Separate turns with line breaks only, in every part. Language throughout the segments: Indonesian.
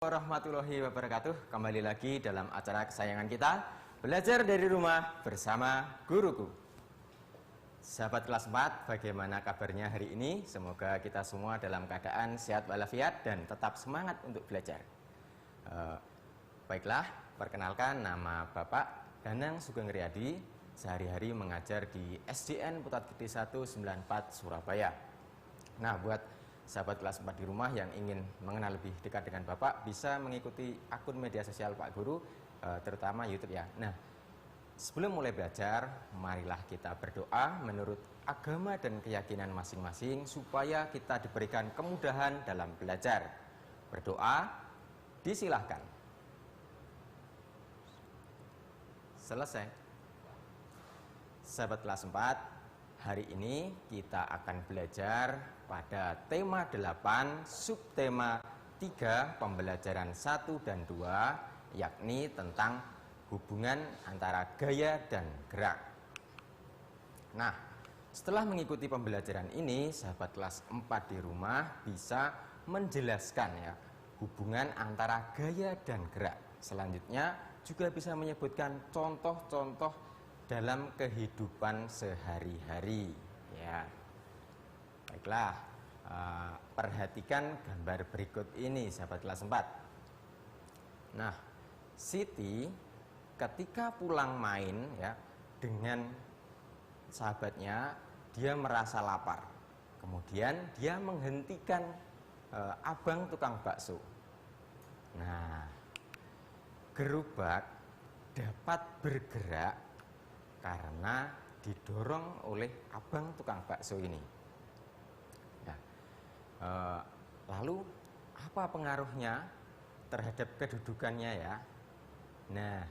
warahmatullahi wabarakatuh. Kembali lagi dalam acara kesayangan kita, Belajar dari Rumah bersama Guruku. Sahabat kelas 4, bagaimana kabarnya hari ini? Semoga kita semua dalam keadaan sehat walafiat dan tetap semangat untuk belajar. Baiklah, perkenalkan, nama Bapak Danang Sugeng Riyadi. Sehari-hari mengajar di SDN Putat Gede 194 Surabaya. Nah, buat sahabat kelas 4 di rumah yang ingin mengenal lebih dekat dengan Bapak, bisa mengikuti akun media sosial Pak Guru, terutama YouTube ya. Nah, sebelum mulai belajar, marilah kita berdoa menurut agama dan keyakinan masing-masing supaya kita diberikan kemudahan dalam belajar. Berdoa, disilahkan. Selesai. Sahabat kelas 4, hari ini kita akan belajar pada tema 8, subtema 3, pembelajaran 1 dan 2, yakni tentang hubungan antara gaya dan gerak. Nah, setelah mengikuti pembelajaran ini, sahabat kelas 4 di rumah bisa menjelaskan ya hubungan antara gaya dan gerak. Selanjutnya juga bisa menyebutkan contoh-contoh dalam kehidupan sehari-hari ya. Baiklah, perhatikan gambar berikut ini sahabat kelas 4. Nah, Siti ketika pulang main ya dengan sahabatnya, dia merasa lapar. Kemudian dia menghentikan abang tukang bakso. Nah, gerobak dapat bergerak karena didorong oleh abang tukang bakso ini. Ya. Lalu apa pengaruhnya terhadap kedudukannya ya? Nah,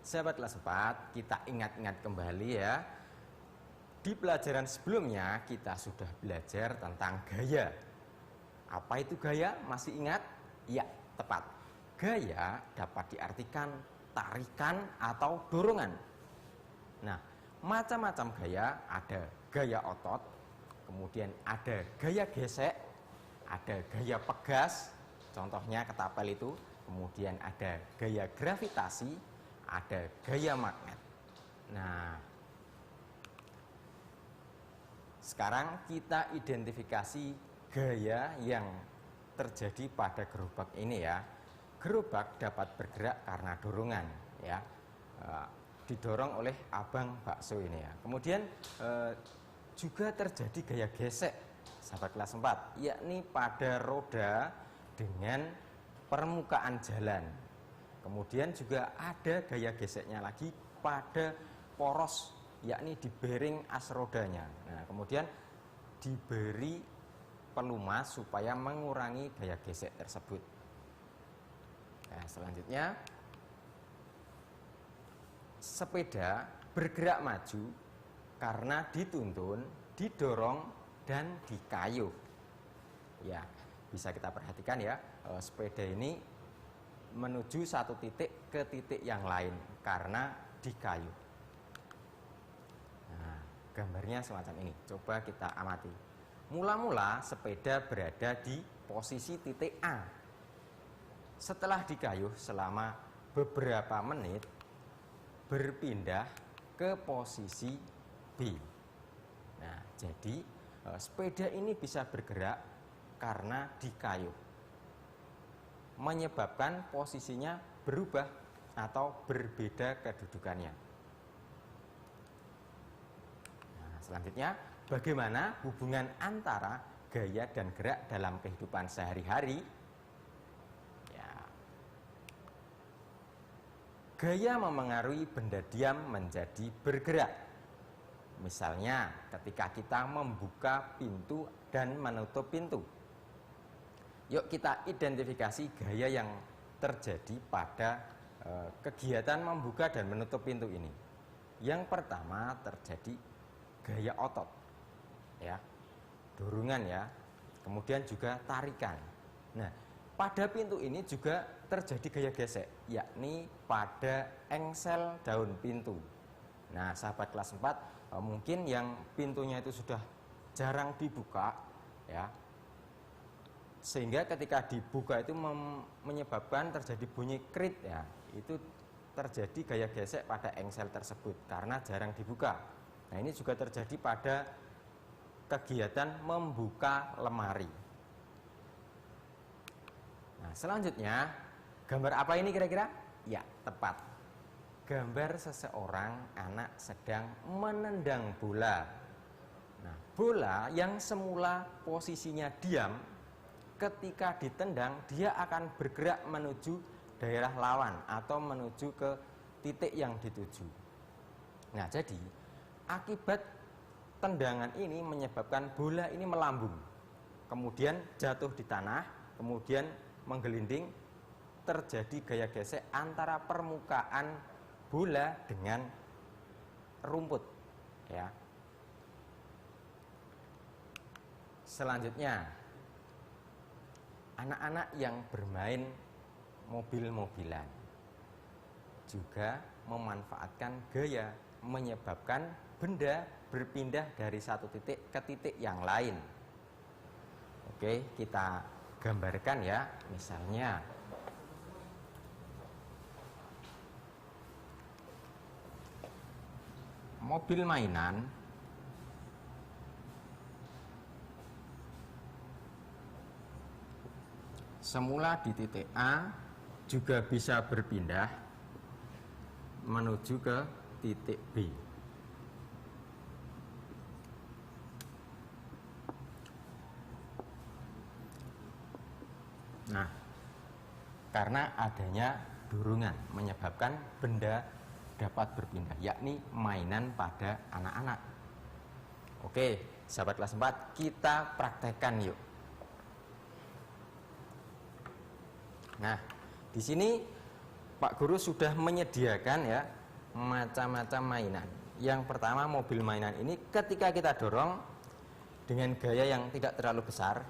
sahabat kelas 4, kita ingat-ingat kembali ya. Di pelajaran sebelumnya kita sudah belajar tentang gaya. Apa itu gaya? Masih ingat? Ya, tepat. Gaya dapat diartikan tarikan atau dorongan. Nah, macam-macam gaya, ada gaya otot, kemudian ada gaya gesek, ada gaya pegas, contohnya ketapel itu, kemudian ada gaya gravitasi, ada gaya magnet. Nah, sekarang kita identifikasi gaya yang terjadi pada gerobak ini ya. Gerobak dapat bergerak karena dorongan ya. Didorong oleh abang bakso ini ya. Kemudian juga terjadi gaya gesek sahabat kelas 4, yakni pada roda dengan permukaan jalan. Kemudian juga ada gaya geseknya lagi pada poros, yakni di bearing as rodanya. Nah, kemudian diberi pelumas supaya mengurangi gaya gesek tersebut. Nah, selanjutnya sepeda bergerak maju karena dituntun, didorong, dan dikayuh. Ya, bisa kita perhatikan ya, sepeda ini menuju satu titik ke titik yang lain karena dikayuh. Nah, gambarnya semacam ini. Coba kita amati. Mula-mula sepeda berada di posisi titik A. Setelah dikayuh selama beberapa menit, berpindah ke posisi B. Nah, jadi sepeda ini bisa bergerak karena dikayuh, menyebabkan posisinya berubah atau berbeda kedudukannya. Nah, selanjutnya, bagaimana hubungan antara gaya dan gerak dalam kehidupan sehari-hari? Gaya memengaruhi benda diam menjadi bergerak. Misalnya ketika kita membuka pintu dan menutup pintu. Yuk kita identifikasi gaya yang terjadi pada kegiatan membuka dan menutup pintu ini. Yang pertama terjadi gaya otot. Ya. Dorongan ya. Kemudian juga tarikan. Nah, pada pintu ini juga terjadi gaya gesek, yakni pada engsel daun pintu. Nah, sahabat kelas 4, mungkin yang pintunya itu sudah jarang dibuka, ya. sehingga ketika dibuka itu menyebabkan terjadi bunyi krit ya. Itu terjadi gaya gesek pada engsel tersebut karena jarang dibuka. Nah, ini juga terjadi pada kegiatan membuka lemari. Nah, selanjutnya gambar apa ini kira-kira? Ya, tepat. Gambar seseorang anak sedang menendang bola. Nah, bola yang semula posisinya diam, ketika ditendang dia akan bergerak menuju daerah lawan atau menuju ke titik yang dituju. Nah, jadi akibat tendangan ini menyebabkan bola ini melambung, kemudian jatuh di tanah, kemudian menggelinding, terjadi gaya gesek antara permukaan bola dengan rumput ya. Selanjutnya, anak-anak yang bermain mobil-mobilan juga memanfaatkan gaya menyebabkan benda berpindah dari satu titik ke titik yang lain. Oke, kita gambarkan ya. Misalnya mobil mainan semula di titik A juga bisa berpindah menuju ke titik B. Nah, karena adanya dorongan menyebabkan benda dapat berpindah, yakni mainan pada anak-anak. Oke, sahabat kelas 4, kita praktekkan yuk. Nah, di sini Pak Guru sudah menyediakan ya macam-macam mainan. Yang pertama, mobil mainan ini ketika kita dorong dengan gaya yang tidak terlalu besar,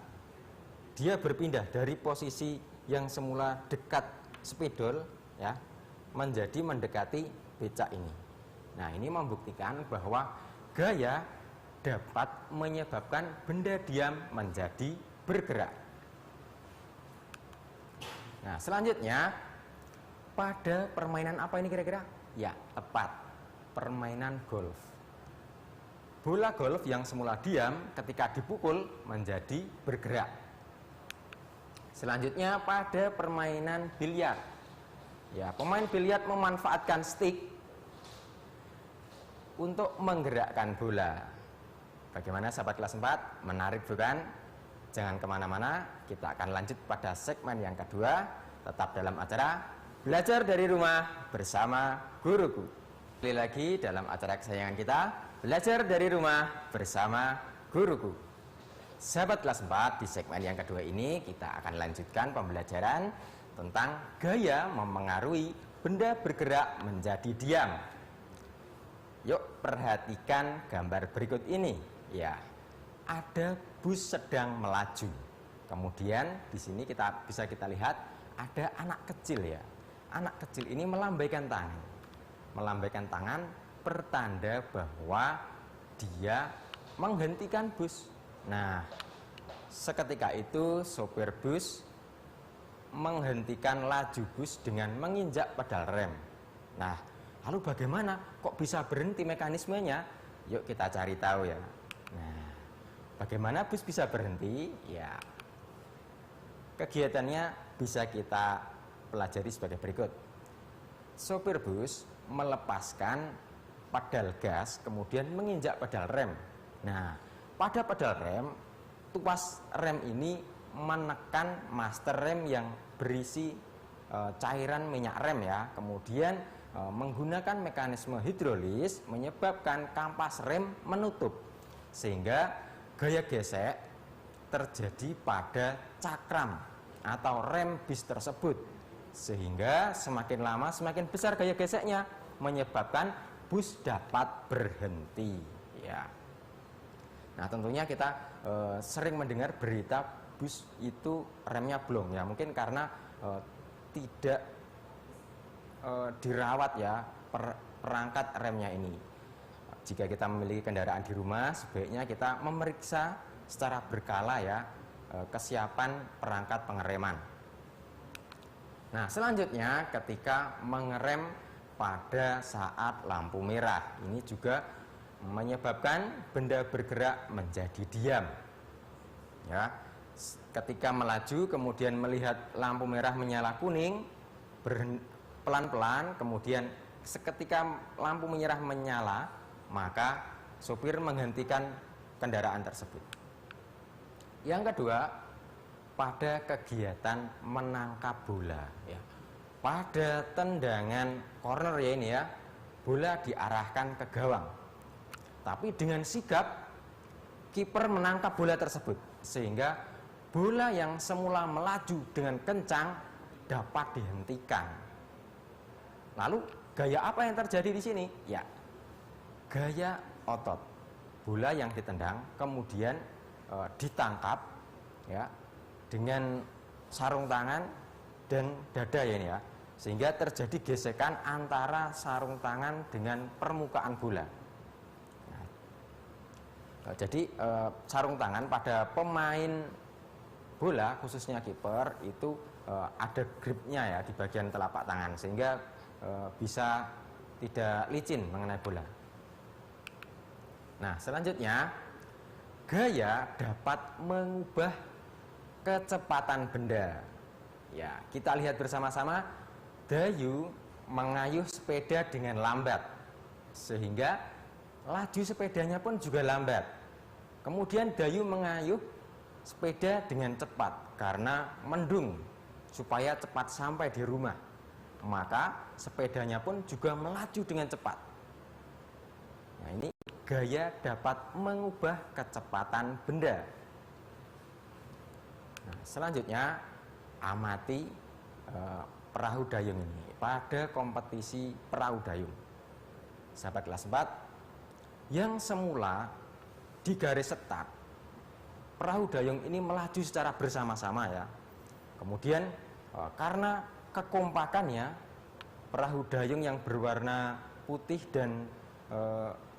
dia berpindah dari posisi yang semula dekat spidol ya menjadi mendekati becak ini. Nah, ini membuktikan bahwa gaya dapat menyebabkan benda diam menjadi bergerak. Nah, selanjutnya pada permainan apa ini kira-kira? Ya, tepat. Permainan golf. Bola golf yang semula diam ketika dipukul menjadi bergerak. Selanjutnya pada permainan biliar. Ya, pemain biliar memanfaatkan stick untuk menggerakkan bola. Bagaimana sahabat kelas 4? Menarik bukan? Jangan kemana-mana, kita akan lanjut pada segmen yang kedua. Tetap dalam acara Belajar dari Rumah bersama Guruku. Kembali lagi dalam acara kesayangan kita, Belajar dari Rumah bersama Guruku. Sahabat kelas 4, di segmen yang kedua ini kita akan lanjutkan pembelajaran tentang gaya memengaruhi benda bergerak menjadi diam. Yuk perhatikan gambar berikut ini. Ya, ada bus sedang melaju. Kemudian di sini bisa kita lihat ada anak kecil ya. Anak kecil ini melambaikan tangan. Melambaikan tangan pertanda bahwa dia menghentikan bus. Nah, seketika itu sopir bus menghentikan laju bus dengan menginjak pedal rem. Nah, lalu bagaimana kok bisa berhenti mekanismenya? Yuk kita cari tahu ya. Nah, bagaimana bus bisa berhenti? Ya, kegiatannya bisa kita pelajari sebagai berikut. Sopir bus melepaskan pedal gas, kemudian menginjak pedal rem. Nah, pada pedal rem, tuas rem ini menekan master rem yang berisi cairan minyak rem ya. Kemudian menggunakan mekanisme hidrolis menyebabkan kampas rem menutup, sehingga gaya gesek terjadi pada cakram atau rem bis tersebut, sehingga semakin lama semakin besar gaya geseknya, menyebabkan bus dapat berhenti ya. Nah, tentunya kita sering mendengar berita bus itu remnya blong ya, mungkin karena tidak dirawat ya perangkat remnya ini. Jika kita memiliki kendaraan di rumah, sebaiknya kita memeriksa secara berkala ya kesiapan perangkat pengereman. Nah, selanjutnya ketika mengerem pada saat lampu merah, ini juga menyebabkan benda bergerak menjadi diam. Ya, ketika melaju kemudian melihat lampu merah menyala kuning, pelan-pelan, kemudian seketika lampu merah menyala, maka sopir menghentikan kendaraan tersebut. Yang kedua, pada kegiatan menangkap bola, ya. Pada tendangan corner ya ini ya, bola diarahkan ke gawang. Tapi dengan sigap kiper menangkap bola tersebut sehingga bola yang semula melaju dengan kencang dapat dihentikan. Lalu gaya apa yang terjadi di sini? Ya, gaya otot. Bola yang ditendang kemudian ditangkap ya dengan sarung tangan dan dada ya ini ya, sehingga terjadi gesekan antara sarung tangan dengan permukaan bola. Nah, jadi sarung tangan pada pemain bola khususnya kiper itu ada gripnya ya di bagian telapak tangan sehingga bisa tidak licin mengenai bola. Nah, selanjutnya gaya dapat mengubah kecepatan benda. Ya, kita lihat bersama-sama. Dayu mengayuh sepeda dengan lambat sehingga laju sepedanya pun juga lambat. Kemudian Dayu mengayuh sepeda dengan cepat karena mendung supaya cepat sampai di rumah. Maka sepedanya pun juga melaju dengan cepat. Nah, ini gaya dapat mengubah kecepatan benda. Nah, selanjutnya amati perahu dayung ini pada kompetisi perahu dayung. Sahabat kelas 4, yang semula di garis start, perahu dayung ini melaju secara bersama-sama ya. Kemudian karena kekompakannya, perahu dayung yang berwarna putih dan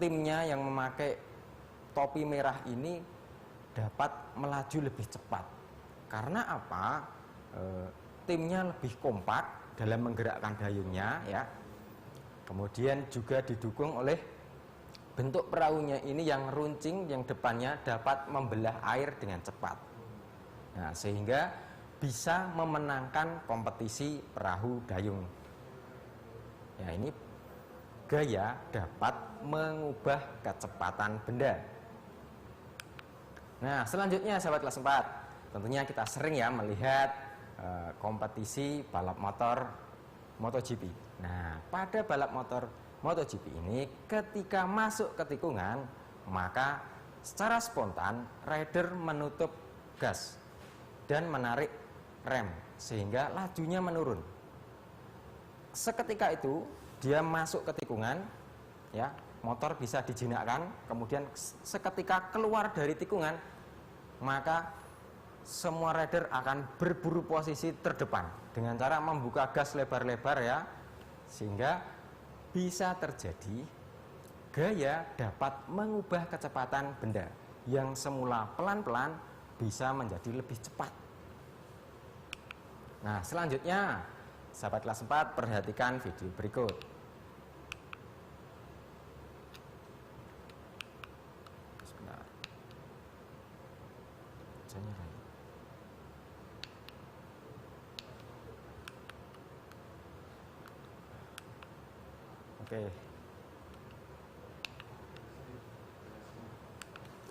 timnya yang memakai topi merah ini dapat melaju lebih cepat. Karena apa? Timnya lebih kompak dalam menggerakkan dayungnya ya. Kemudian juga didukung oleh bentuk perahunya ini yang runcing, yang depannya dapat membelah air dengan cepat. Nah, sehingga bisa memenangkan kompetisi perahu dayung. Ya, ini gaya dapat mengubah kecepatan benda. Nah, selanjutnya sahabat kelas 4, tentunya kita sering ya melihat kompetisi balap motor MotoGP. Nah, pada balap motor MotoGP ini ketika masuk ke tikungan, maka secara spontan rider menutup gas dan menarik rem sehingga lajunya menurun. Seketika itu dia masuk ke tikungan ya, motor bisa dijinakkan, kemudian seketika keluar dari tikungan maka semua rider akan berburu posisi terdepan dengan cara membuka gas lebar-lebar ya, sehingga bisa terjadi gaya dapat mengubah kecepatan benda yang semula pelan-pelan bisa menjadi lebih cepat. Nah, selanjutnya sahabat kelas 4 perhatikan video berikut. Sebentar.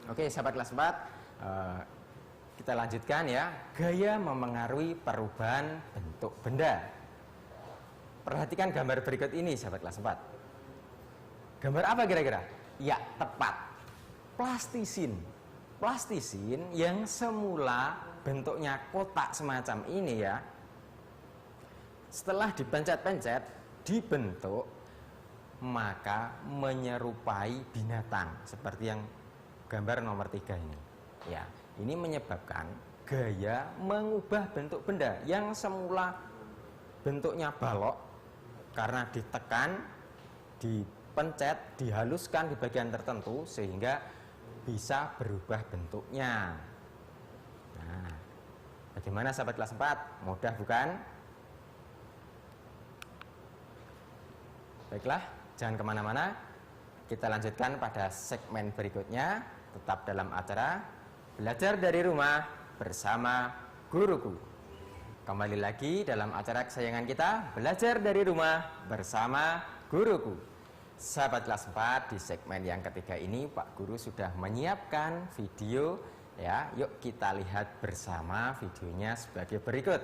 Oke, sahabat kelas 4, kita lanjutkan ya. Gaya memengaruhi perubahan bentuk benda. Perhatikan gambar berikut ini sahabat kelas 4. Gambar apa kira-kira? Ya, tepat. Plastisin. Plastisin yang semula bentuknya kotak semacam ini ya, setelah dipencet-pencet dibentuk maka menyerupai binatang seperti yang gambar nomor 3 ini. Ya, ini menyebabkan gaya mengubah bentuk benda yang semula bentuknya balok karena ditekan, dipencet, dihaluskan di bagian tertentu sehingga bisa berubah bentuknya. Nah, bagaimana sahabat kelas 4? Mudah bukan? Baiklah, jangan kemana-mana. Kita lanjutkan pada segmen berikutnya. Tetap dalam acara Belajar dari Rumah bersama Guruku. Kembali lagi dalam acara kesayangan kita, Belajar dari Rumah bersama Guruku. Sahabat kelas 4, di segmen yang ketiga ini Pak Guru sudah menyiapkan video ya. Yuk kita lihat bersama videonya sebagai berikut.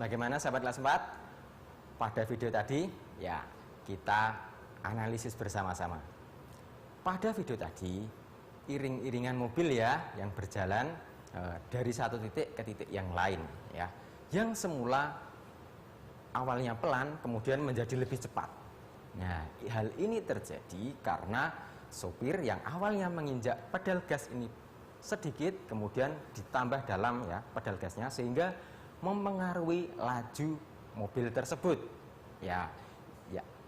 Bagaimana sahabat kelas 4? Pada video tadi ya kita analisis bersama-sama. Pada video tadi iring-iringan mobil ya yang berjalan dari satu titik ke titik yang lain ya. Yang semula awalnya pelan kemudian menjadi lebih cepat. Nah, hal ini terjadi karena sopir yang awalnya menginjak pedal gas ini sedikit kemudian ditambah dalam ya pedal gasnya sehingga mempengaruhi laju mobil tersebut ya,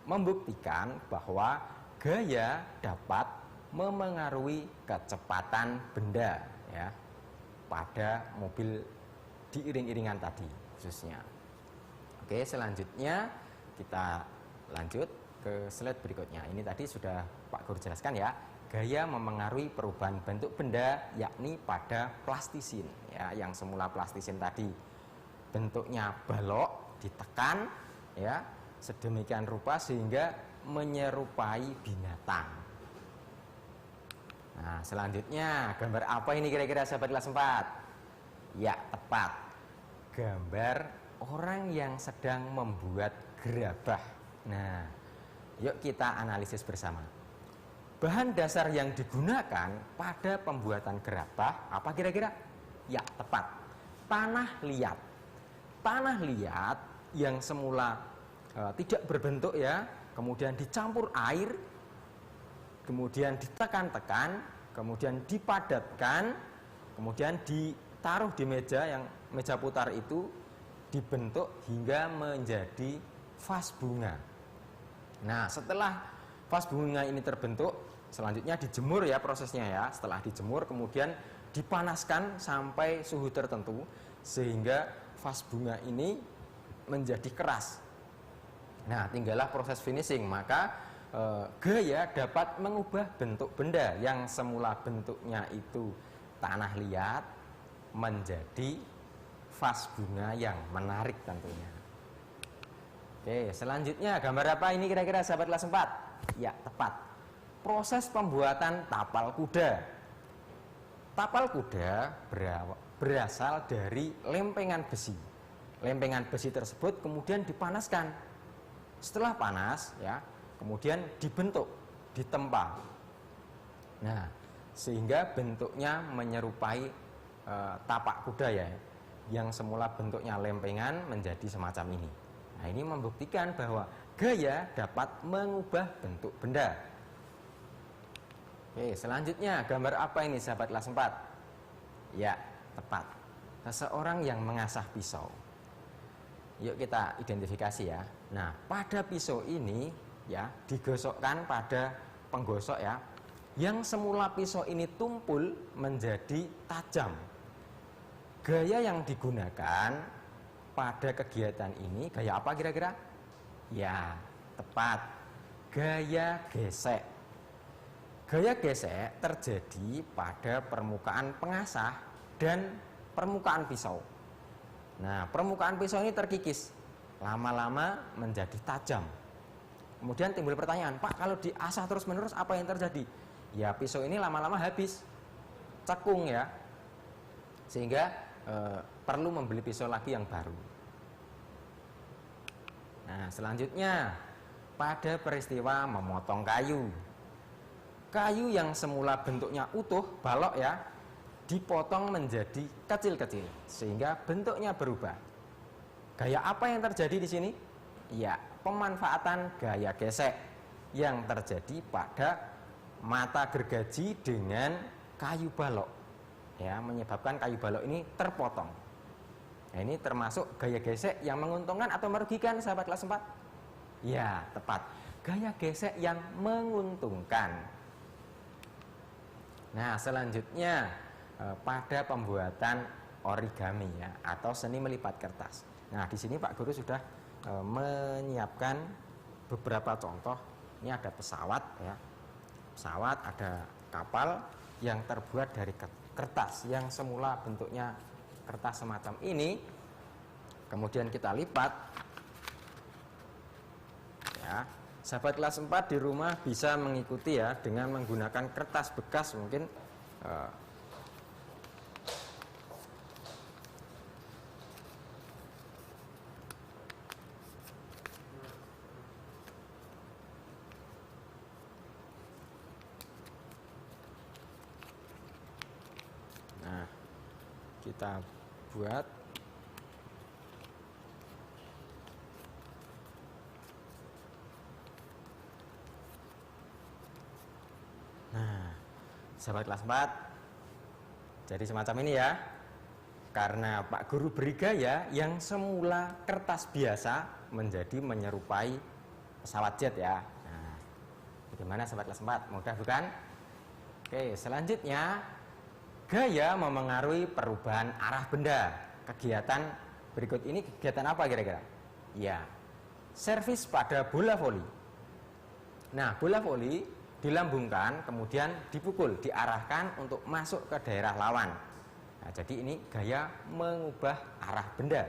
membuktikan bahwa gaya dapat memengaruhi kecepatan benda ya pada mobil diiring-iringan tadi khususnya. Oke, selanjutnya kita lanjut ke slide berikutnya. Ini tadi sudah Pak Guru jelaskan ya, gaya memengaruhi perubahan bentuk benda yakni pada plastisin ya, yang semula plastisin tadi bentuknya balok ditekan ya sedemikian rupa sehingga menyerupai binatang. Nah, selanjutnya gambar apa ini kira-kira sahabat kelas 4? Ya, tepat. Gambar orang yang sedang membuat gerabah. Nah, yuk kita analisis bersama. Bahan dasar yang digunakan pada pembuatan gerabah apa kira-kira? Ya, tepat. Tanah liat. Tanah liat yang semula tidak berbentuk ya, kemudian dicampur air, kemudian ditekan-tekan, kemudian dipadatkan, kemudian ditaruh di meja yang meja putar itu dibentuk hingga menjadi vas bunga. Nah, setelah vas bunga ini terbentuk, selanjutnya dijemur ya prosesnya ya. Setelah dijemur kemudian dipanaskan sampai suhu tertentu sehingga vas bunga ini menjadi keras. Nah, tinggallah proses finishing. Maka gaya dapat mengubah bentuk benda yang semula bentuknya itu tanah liat menjadi vas bunga yang menarik tentunya. Oke, selanjutnya gambar apa ini kira-kira sahabat kelas 4? Ya, tepat. Proses pembuatan tapal kuda. Tapal kuda berasal dari lempengan besi. Lempengan besi tersebut kemudian dipanaskan. Setelah panas ya, kemudian dibentuk, ditempa. Nah, sehingga bentuknya menyerupai tapak kuda ya, yang semula bentuknya lempengan menjadi semacam ini. Nah, ini membuktikan bahwa gaya dapat mengubah bentuk benda. Oke, selanjutnya gambar apa ini sahabat kelas 4? Ya, tepat. Seseorang yang mengasah pisau. Yuk kita identifikasi ya. Nah, pada pisau ini ya digosokkan pada penggosok ya. Yang semula pisau ini tumpul menjadi tajam. Gaya yang digunakan pada kegiatan ini gaya apa kira-kira? Ya, tepat. Gaya gesek. Gaya gesek terjadi pada permukaan pengasah dan permukaan pisau. Nah, permukaan pisau ini terkikis, lama-lama menjadi tajam. Kemudian timbul pertanyaan, Pak, kalau diasah terus-menerus apa yang terjadi? Ya, pisau ini lama-lama habis, cekung ya, sehingga perlu membeli pisau lagi yang baru. Nah, selanjutnya pada peristiwa memotong kayu. Kayu yang semula bentuknya utuh, balok ya, dipotong menjadi kecil-kecil sehingga bentuknya berubah. Gaya apa yang terjadi di sini? Ya, pemanfaatan gaya gesek yang terjadi pada mata gergaji dengan kayu balok, ya, menyebabkan kayu balok ini terpotong. Nah, ini termasuk gaya gesek yang menguntungkan atau merugikan, sahabat kelas 4? Ya, tepat. Gaya gesek yang menguntungkan. Nah, selanjutnya pada pembuatan origami, ya, atau seni melipat kertas. Nah, di sini Pak Guru sudah menyiapkan beberapa contoh. Ini ada pesawat, ya. Pesawat, ada kapal yang terbuat dari kertas yang semula bentuknya kertas semacam ini. Kemudian kita lipat. Ya, sahabat kelas 4 di rumah bisa mengikuti, ya, dengan menggunakan kertas bekas mungkin. Nah, kita buat. Nah, sahabat kelas 4, jadi semacam ini, ya. Karena Pak Guru beri gaya yang semula kertas biasa menjadi menyerupai pesawat jet, ya. Nah, bagaimana sahabat kelas 4? Mudah bukan? Oke, selanjutnya gaya memengaruhi perubahan arah benda. Kegiatan berikut ini kegiatan apa kira-kira? Ya, servis pada bola voli. Nah, bola voli dilambungkan, kemudian dipukul, diarahkan untuk masuk ke daerah lawan. Nah, jadi ini gaya mengubah arah benda.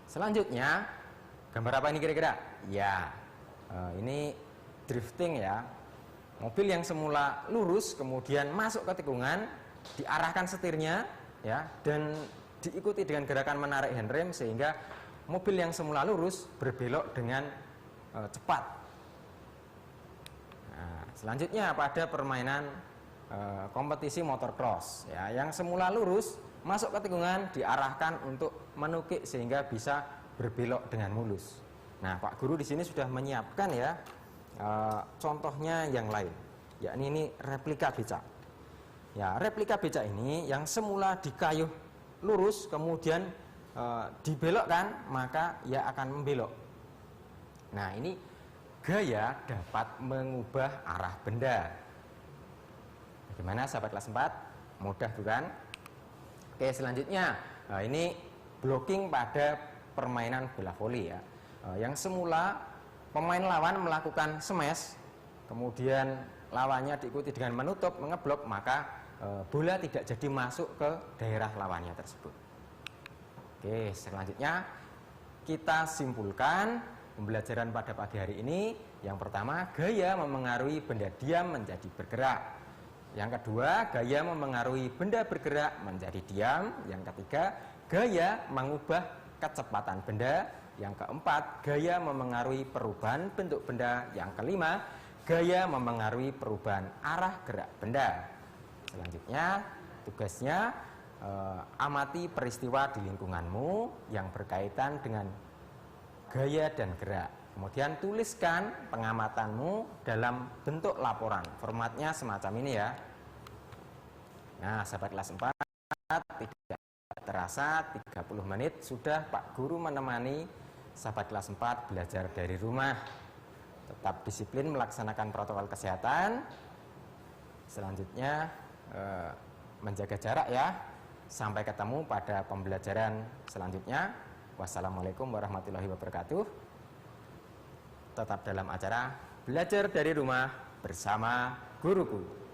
Selanjutnya, gambar apa ini kira-kira? Ya, ini drifting, ya. Mobil yang semula lurus kemudian masuk ke tikungan, diarahkan setirnya, ya, dan diikuti dengan gerakan menarik handrem sehingga mobil yang semula lurus berbelok dengan cepat. Selanjutnya pada permainan kompetisi motocross, ya, yang semula lurus masuk ke tikungan diarahkan untuk menukik sehingga bisa berbelok dengan mulus. Nah, Pak Guru di sini sudah menyiapkan, ya, contohnya yang lain, yakni ini replika becak. Ya, replika becak ini yang semula dikayuh lurus kemudian dibelokkan, maka ia akan membelok. Nah, ini gaya dapat mengubah arah benda. Bagaimana sahabat kelas 4? Mudah bukan? Oke, selanjutnya ini blocking pada permainan bola voli, ya. Yang semula pemain lawan melakukan smash, kemudian lawannya diikuti dengan menutup, mengeblok, maka bola tidak jadi masuk ke daerah lawannya tersebut. Oke, selanjutnya kita simpulkan pembelajaran pada pagi hari ini. Yang pertama, gaya memengaruhi benda diam menjadi bergerak. Yang kedua, gaya memengaruhi benda bergerak menjadi diam. Yang ketiga, gaya mengubah kecepatan benda. Yang keempat, gaya memengaruhi perubahan bentuk benda. Yang kelima, gaya memengaruhi perubahan arah gerak benda. Selanjutnya, tugasnya amati peristiwa di lingkunganmu yang berkaitan dengan gaya dan gerak. Kemudian tuliskan pengamatanmu dalam bentuk laporan. Formatnya semacam ini, ya. Nah, sahabat kelas 4, tidak terasa 30 menit sudah Pak Guru menemani sahabat kelas 4 belajar dari rumah. Tetap disiplin melaksanakan protokol kesehatan. Selanjutnya menjaga jarak, ya. Sampai ketemu pada pembelajaran selanjutnya. Wassalamualaikum warahmatullahi wabarakatuh. Tetap dalam acara Belajar dari Rumah bersama Guruku.